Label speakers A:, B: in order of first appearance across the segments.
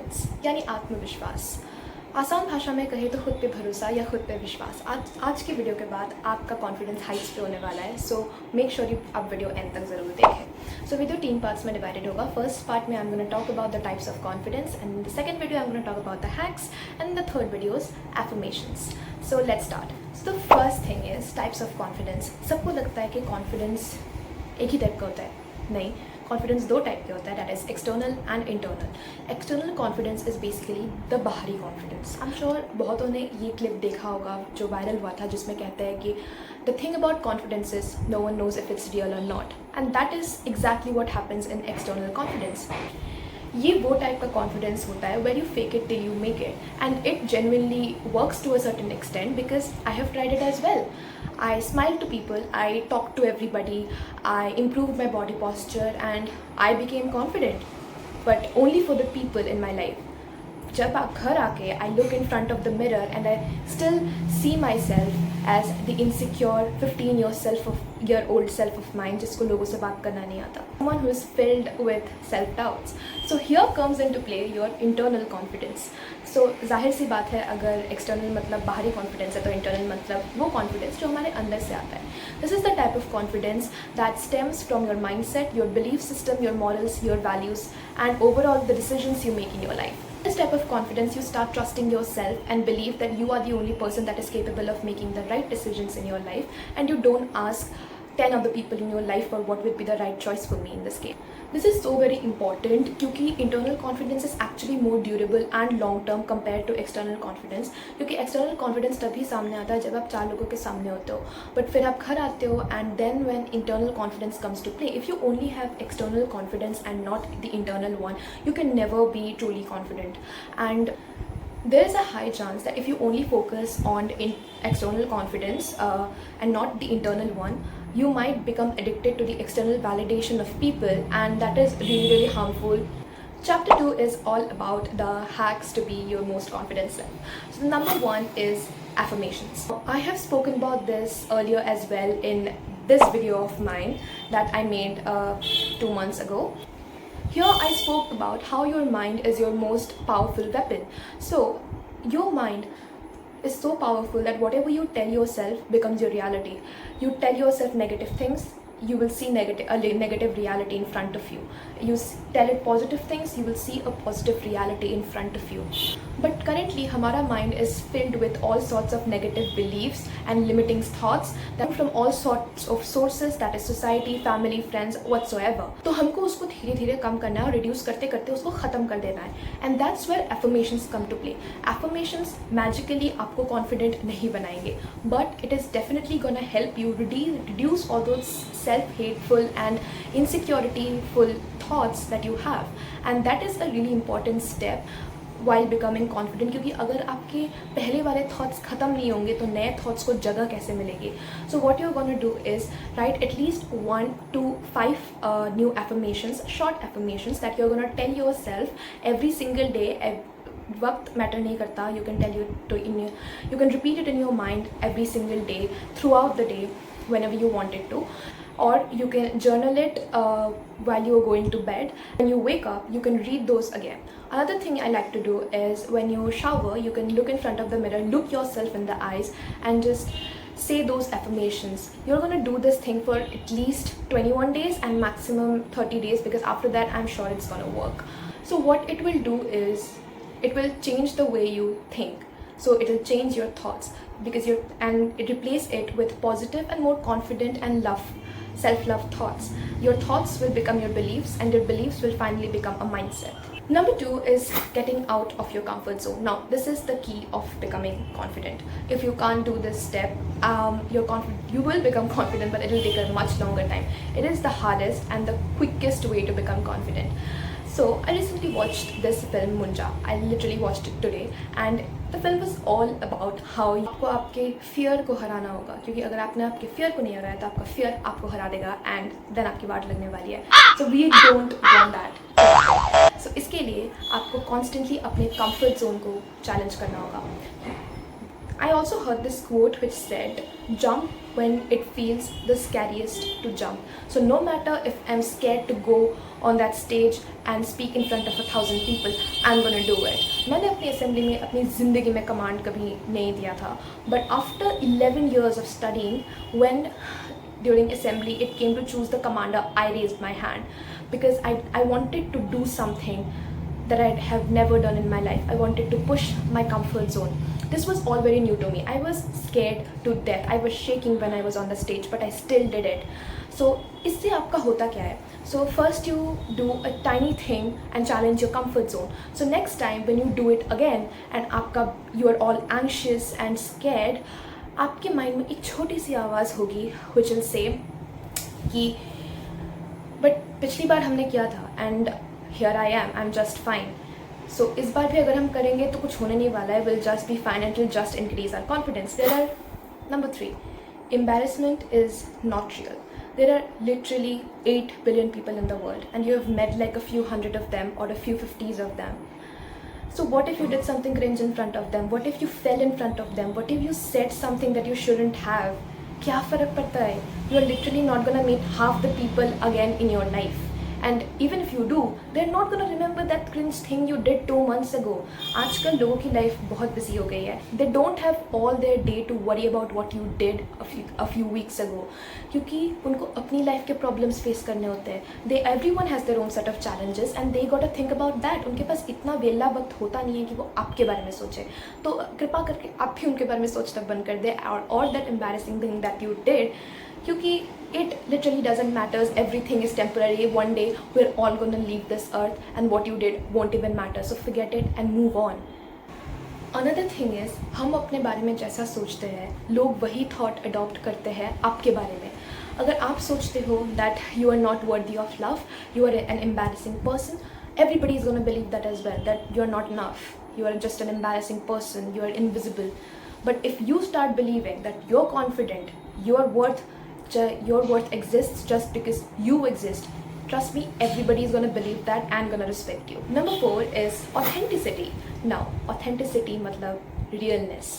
A: Confidence यानी आत्मविश्वास। आसान भाषा में कहे तो खुद पे भरोसा या खुद पे विश्वास। आज की वीडियो के बाद आपका कॉन्फिडेंस हाइट्स पे होने वाला है, सो मेक श्योर यू आप वीडियो एंड तक ज़रूर देखें। सो वीडियो 3 पार्ट्स में डिवाइडेड होगा। फर्स्ट पार्ट में I am gonna talk about the types of confidence, and the second video I am gonna talk about the hacks, and the third video is affirmations. So let's start. So the first thing is types of confidence. सबको लगता है कि confidence एक ही type का होता है, नहीं। Confidence दो टाइप के होता है, that is external and internal. External confidence is basically the बाहरी कॉन्फिडेंस। आई एम श्योर बहुतों ने ये क्लिप देखा होगा जो वायरल हुआ था, जिसमें कहते हैं कि the thing about confidence is no one knows if it's real और not, and that is exactly what happens in external confidence. ये वो टाइप का कॉन्फिडेंस होता है where you fake it till you make it, and it genuinely works to a certain extent because I have tried it as well. I smiled to people, I talked to everybody, I improved my body posture and I became confident, but only for the people in my life. जब आप घर आके I look in front of the mirror and I still see myself as the insecure 15-year-old self of mind, जिसको लोगों से बात करना नहीं आता, someone who is filled with self doubts. So here comes into play your internal confidence. So जाहिर सी बात है, अगर एक्सटर्नल मतलब बाहरी कॉन्फिडेंस है तो इंटरनल मतलब वो कॉन्फिडेंस जो हमारे अंदर से आता है. This is the type of confidence that stems from your mindset, your belief system, your morals, your values, and overall the decisions you make in your life. This type of confidence, you start trusting yourself and believe that you are the only person that is capable of making the right decisions in your life, and you don't ask 10 other people in your life for what would be the right choice for me in this case. This is so very important क्योंकि internal confidence is actually more durable and long term compared to external confidence. क्योंकि external confidence तभी सामने आता है जब आप 4 लोगों के सामने होते हो, but फिर आप घर आते हो and then when internal confidence comes to play, if you only have external confidence and not the internal one, you can never be truly confident. And there is a high chance that if you only focus on external confidence and not the internal one, you might become addicted to the external validation of people, and that is really harmful. Chapter 2 is all about the hacks to be your most confident self. So number 1 is affirmations. I have spoken about this earlier as well in this video of mine that I made 2 months ago. Here I spoke about how your mind is your most powerful weapon. So your mind is so powerful that whatever you tell yourself becomes your reality. You tell yourself negative things, you will see negative reality in front of you. You tell it positive things, you will see a positive reality in front of you. But currently हमारा mind is filled with all sorts of negative beliefs and limiting thoughts that from all sorts of sources, that is society, family, friends, whatsoever. तो हमको उसको धीरे धीरे कम करना है और reduce करते करते उसको ख़त्म कर देना है. And that's where affirmations come to play. Affirmations magically आपको confident नहीं बनाएंगे, but it is definitely gonna help you reduce all those self-hateful and insecurity-full thoughts that you have, and that is a really important step while becoming confident. क्योंकि अगर आपके पहले वाले thoughts ख़त्म नहीं होंगे तो नए thoughts को जगह कैसे मिलेगी? So what you're gonna do is write at least 1 to 5 new affirmations, short affirmations that you're gonna tell yourself every single day. वक्त मैटर नहीं करता. You can tell you can repeat it in your mind every single day throughout the day whenever you want it to, or you can journal it while you are going to bed. When you wake up, you can read those again. Another thing I like to do is when you shower, you can look in front of the mirror, look yourself in the eyes, and just say those affirmations. You're going to do this thing for at least 21 days and maximum 30 days, because after that I'm sure it's going to work. So what it will do is it will change the way you think. So it will change your thoughts because and it replace it with positive and more confident and self-love thoughts. Your thoughts will become your beliefs, and your beliefs will finally become a mindset. Number 2 is getting out of your comfort zone. Now this is the key of becoming confident. If you can't do this step, you will become confident, but it will take a much longer time. It is the hardest and the quickest way to become confident. So I recently watched this film Munja. I literally watched it today, and the film was all about how आपको आपके fear को हराना होगा, क्योंकि अगर आपने आपके fear को नहीं हराया तो आपका fear आपको हरा देगा, and then आपकी वाट लगने वाली है. So we don't want that. So इसके लिए आपको constantly अपने comfort zone को challenge करना होगा. I also heard this quote which said, "Jump when it feels the scariest to jump. So no matter if I'm scared to go on that stage and speak in front of 1,000 people, I'm gonna do it. मैंने अपनी assembly में अपनी ज़िंदगी में command कभी नहीं दिया था. But after 11 years of studying, when during assembly it came to choose the commander, I raised my hand because I wanted to do something that I have never done in my life. I wanted to push my comfort zone. This was all very new to me. I was scared to death. I was shaking when I was on the stage, but I still did it. So इससे आपका होता क्या है? So first you do a tiny thing and challenge your comfort zone. So next time when you do it again and आपका you are all anxious and scared, आपके mind में एक छोटी सी आवाज़ होगी which will say कि but पिछली बार हमने किया था and here I am, I'm just fine. So इस बार भी अगर हम करेंगे तो कुछ होने नहीं वाला है, we'll just be fine and will just increase our confidence. There are, number 3, embarrassment is not real. There are literally 8 billion people in the world and you have met like a few hundred of them or a few 50s of them. So what if you did something cringe in front of them? What if you fell in front of them? What if you said something that you shouldn't have? क्या फ़र्क पड़ता है? You are literally not gonna meet half the people again in your life. And even if you do, they're not gonna remember that cringe thing you did 2 months ago. आजकल लोगों की life बहुत busy हो गई है. They don't have all their day to worry about what you did a few weeks ago. क्योंकि उनको अपनी लाइफ के problems face करने होते हैं. Everyone has their own set of challenges and they gotta think about that. उनके पास इतना वेला वक्त होता नहीं है कि वो आपके बारे में सोचे. तो कृपा करके आप भी उनके बारे में सोचना बंद कर दे और that embarrassing thing that you did. क्योंकि it literally doesn't matter, everything is temporary. One day we're all gonna leave this earth and what you did won't even matter. So forget it and move on. Another thing is हम अपने बारे में जैसा सोचते हैं लोग वही thought adopt करते हैं आपके बारे में. अगर आप सोचते हो that you are not worthy of love, you are an embarrassing person, everybody is gonna believe that as well, that you are not enough, you are just an embarrassing person, you are invisible. But if you start believing that you're confident, your worth exists just because you exist, trust me, everybody is gonna believe that and gonna respect you. Number 4 is authenticity. Now authenticity मतलब realness.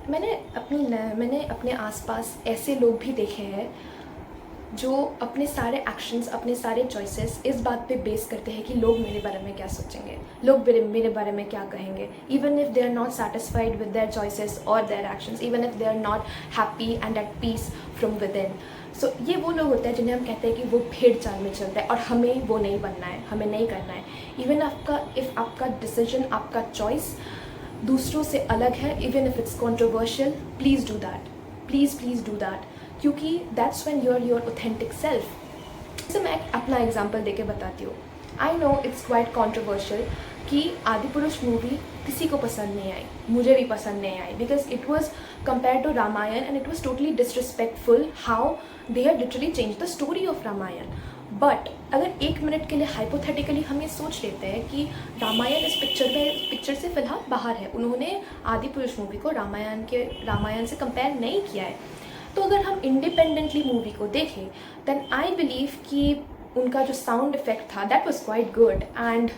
A: मैंने अपने आसपास ऐसे लोग भी देखे हैं जो अपने सारे एक्शंस, अपने सारे चॉइसेस इस बात पे बेस करते हैं कि लोग मेरे बारे में क्या सोचेंगे, लोग मेरे बारे में क्या कहेंगे. Even if they are not satisfied with their choices और their actions, even if they are not happy and at peace from within. So ये वो लोग होते हैं जिन्हें हम कहते हैं कि वो भेड़ चाल में चलता है और हमें वो नहीं बनना है, हमें नहीं करना है. इवन इफ आपका डिसीजन, आपका चॉइस दूसरों से अलग है, even if it's controversial, please do that, please do that, क्योंकि that's when you are your authentic self. जैसे मैं अपना एग्जांपल देके बताती हूँ. I know it's quite controversial कि आदिपुरुष मूवी किसी को पसंद नहीं आई, मुझे भी पसंद नहीं आई, because it was compare to Ramayan and it was totally disrespectful how they have literally change the story of Ramayan. But अगर 1 मिनट के लिए हाइपोथेटिकली हम ये सोच लेते हैं कि रामायण इस पिक्चर से फ़िलहाल बाहर है, उन्होंने आदिपुरुष मूवी को रामायण से कंपेयर नहीं किया है, तो अगर हम इंडिपेंडेंटली मूवी को देखें देन आई बिलीव कि उनका जो साउंड इफेक्ट था that was quite good and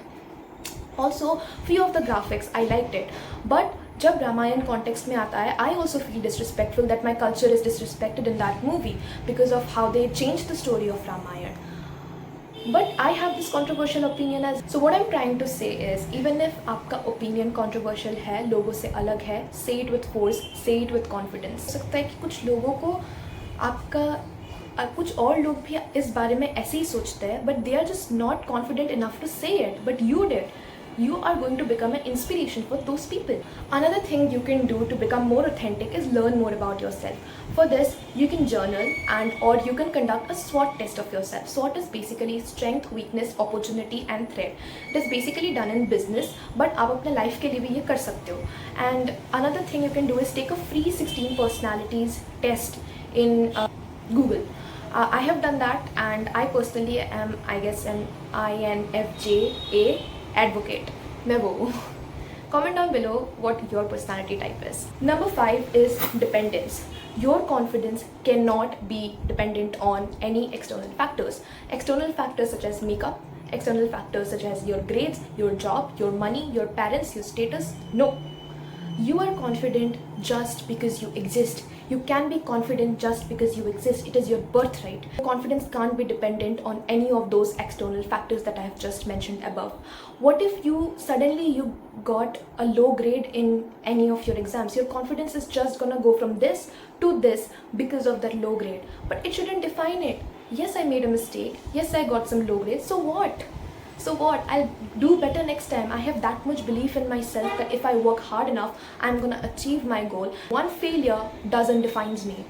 A: also few of the graphics I liked it. But जब रामायण कॉन्टेक्स्ट में आता है I also feel disrespectful that my culture is disrespected in that movie because of how they change the story of Ramayan. But I have this controversial opinion as. So what I'm trying to say is, even if आपका opinion controversial है, लोगों से अलग है, say it with force, say it with confidence. हो सकता है कि कुछ लोगों को कुछ और लोग भी इस बारे में ऐसे ही सोचते हैं, but they are just not confident enough to say it, but you did. You are going to become an inspiration for those people. Another thing you can do to become more authentic is learn more about yourself. For this, you can journal or you can conduct a SWOT test of yourself. SWOT is basically strength, weakness, opportunity and threat. It is basically done in business, but आप अपने life के लिए भी ये कर सकते हो. And another thing you can do is take a free 16 personalities test in Google. I have done that and I personally am, I guess, an INFJA advocate. मैं वो हूँ. Comment down below what your personality type is. Number 5 is dependence. Your confidence cannot be dependent on any external factors. External factors such as makeup, external factors such as your grades, your job, your money, your parents, your status. No. You are confident just because you exist. You can be confident just because you exist. It is your birthright. Confidence can't be dependent on any of those external factors that I have just mentioned above. What if you suddenly got a low grade in any of your exams? Your confidence is just gonna go from this to this because of that low grade. But it shouldn't define it. Yes, I made a mistake. Yes, I got some low grades. So what? So what? I'll do better next time. I have that much belief in myself that if I work hard enough, I'm gonna achieve my goal. One failure doesn't define me.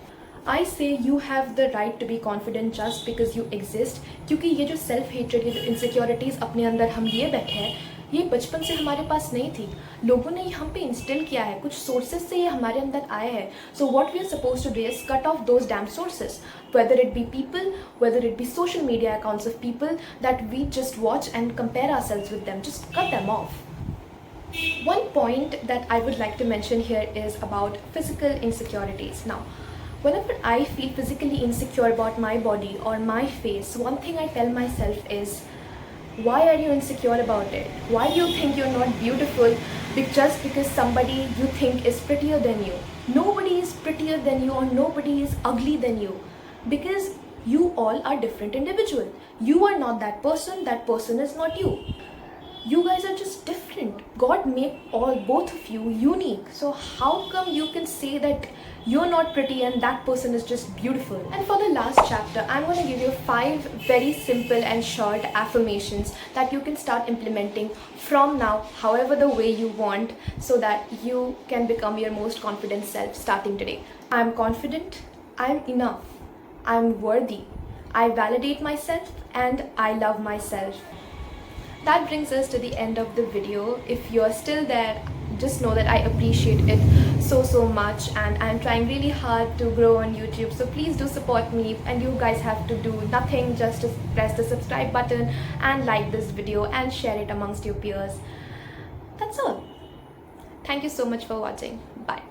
A: I say you have the right to be confident just because you exist. क्योंकि ये जो self hatred, ये जो insecurities अपने अंदर हम लिए बैठे हैं, ये बचपन से हमारे पास नहीं थी. लोगों ने हम पे इंस्टिल किया है, कुछ सोर्सेज से ये हमारे अंदर आए हैं. So what we are supposed to do is cut off those damn sources, whether it be people, whether it be social media accounts of people that we just watch and compare ourselves with them. Just cut them off. One point that I would like to mention here is about physical insecurities. Now, whenever I feel physically insecure about my body or my face, one thing I tell myself is, why are you insecure about it? Why do you think you're not beautiful just because somebody you think is prettier than you? Nobody is prettier than you or nobody is ugly than you, because you all are different individuals. You are not that person is not you. You guys are just different. God made both of you unique. So how come you can say that you're not pretty and that person is just beautiful? And for the last chapter, I'm going to give you 5 very simple and short affirmations that you can start implementing from now, however the way you want, so that you can become your most confident self starting today. I'm confident, I'm enough, I'm worthy, I validate myself, and I love myself. That brings us to the end of the video. If you're still there, just know that I appreciate it so much, and I'm trying really hard to grow on YouTube, so please do support me, and you guys have to do nothing, just to press the subscribe button and like this video and share it amongst your peers. That's all. Thank you so much for watching. Bye.